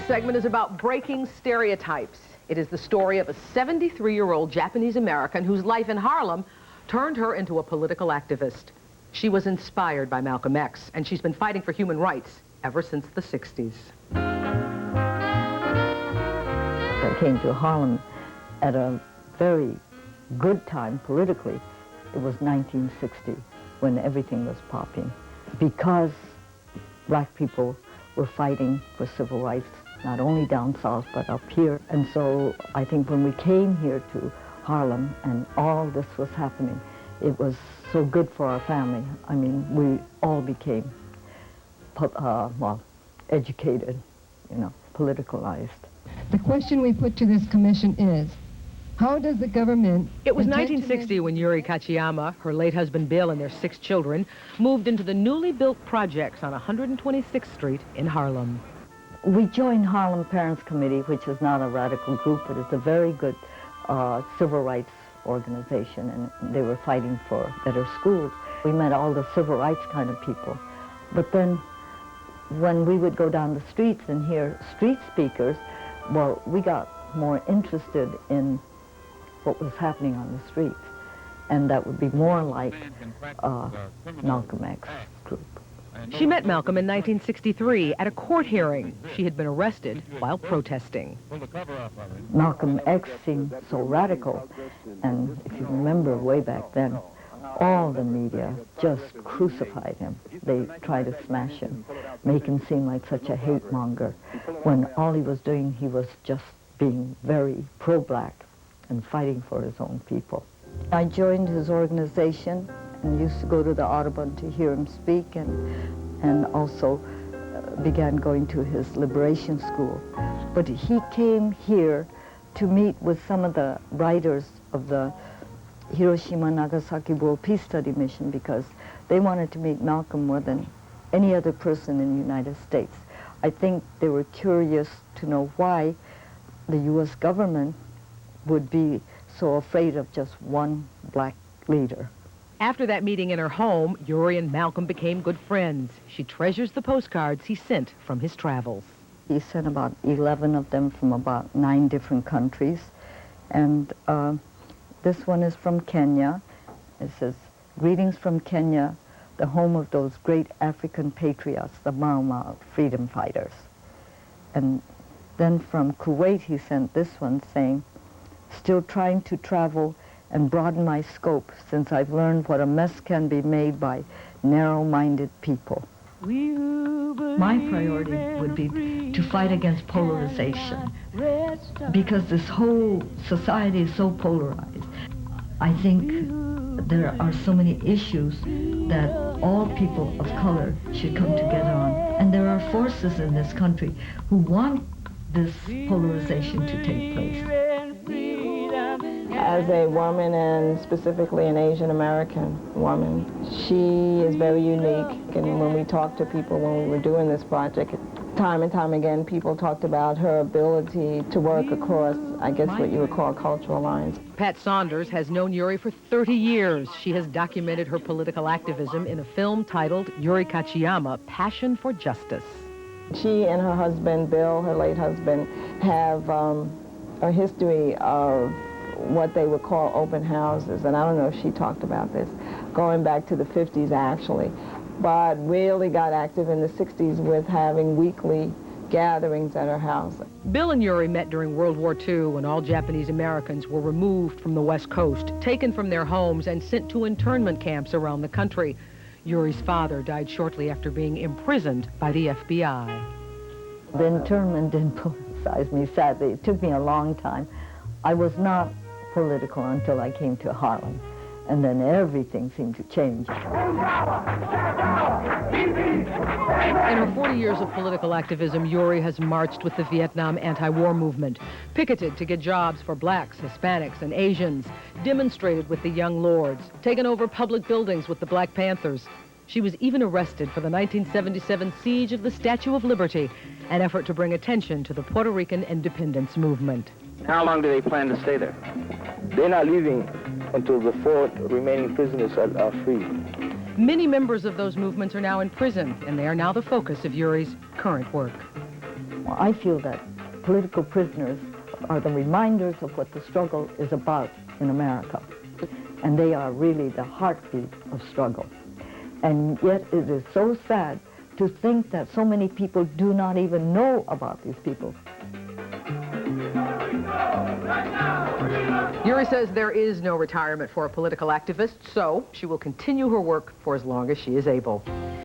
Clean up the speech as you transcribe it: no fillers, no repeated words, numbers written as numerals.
segment is about breaking stereotypes. It is the story of a 73-year-old Japanese American whose life in Harlem turned her into a political activist. She was inspired by Malcolm X, and she's been fighting for human rights ever since the 60s. I came to Harlem at a very good time politically. It was 1960 when everything was popping, because black people were fighting for civil rights, not only down south, but up here. And so I think when we came here to Harlem and all this was happening, it was so good for our family. I mean, we all became, well, educated, you know, politicalized. The question we put to this commission is, how does the government... It was 1960 when Yuri Kochiyama, her late husband Bill, and their 6 children moved into the newly built projects on 126th Street in Harlem. We joined Harlem Parents Committee, which is not a radical group, but it's a very good civil rights organization, and they were fighting for better schools. We met all the civil rights kind of people. But then when we would go down the streets and hear street speakers, well, we got more interested in what was happening on the streets, and that would be more like Malcolm X group. She met Malcolm in 1963 at a court hearing. She had been arrested while protesting. Malcolm X seemed so radical, and if you remember way back then, all the media just crucified him. They tried to smash him, make him seem like such a hate monger, when all he was doing, he was just being very pro-black and fighting for his own people. I joined his organization and used to go to the Audubon to hear him speak, and also began going to his liberation school. But he came here to meet with some of the writers of the Hiroshima Nagasaki World Peace Study Mission, because they wanted to meet Malcolm more than any other person in the United States. I think they were curious to know why the U.S. government would be so afraid of just one black leader. After that meeting in her home, Yuri and Malcolm became good friends. She treasures the postcards he sent from his travels. He sent about 11 of them from about 9 different countries. And this one is from Kenya. It says, "Greetings from Kenya, the home of those great African patriots, the Mau Mau freedom fighters." And then from Kuwait, he sent this one saying, "Still trying to travel and broaden my scope since I've learned what a mess can be made by narrow-minded people." My priority would be to fight against polarization, because this whole society is so polarized. I think there are so many issues that all people of color should come together on. And there are forces in this country who want this polarization to take place. As a woman, and specifically an Asian American woman, she is very unique. And when we talked to people when we were doing this project, time and time again, people talked about her ability to work across, I guess, what you would call cultural lines. Pat Saunders has known Yuri for 30 years. She has documented her political activism in a film titled Yuri Kochiyama, Passion for Justice. She and her husband, Bill, her late husband, have a history of what they would call open houses, and I don't know if she talked about this, going back to the 50s actually, but really got active in the 60s with having weekly gatherings at her house. Bill and Yuri met during World War II when all Japanese Americans were removed from the West Coast, taken from their homes and sent to internment camps around the country. Yuri's father died shortly after being imprisoned by the FBI. The internment didn't politicize me, sadly. It took me a long time. I was not political until I came to Harlem, and then everything seemed to change. In her 40 years of political activism, Yuri has marched with the Vietnam anti-war movement, picketed to get jobs for blacks, Hispanics, and Asians, demonstrated with the Young Lords, taken over public buildings with the Black Panthers. She was even arrested for the 1977 siege of the Statue of Liberty, an effort to bring attention to the Puerto Rican independence movement. How long do they plan to stay there? They're not leaving until the 4 remaining prisoners are free. Many members of those movements are now in prison, and they are now the focus of Yuri's current work. I feel that political prisoners are the reminders of what the struggle is about in America. And they are really the heartbeat of struggle. And yet it is so sad to think that so many people do not even know about these people. Yuri says there is no retirement for a political activist, so she will continue her work for as long as she is able.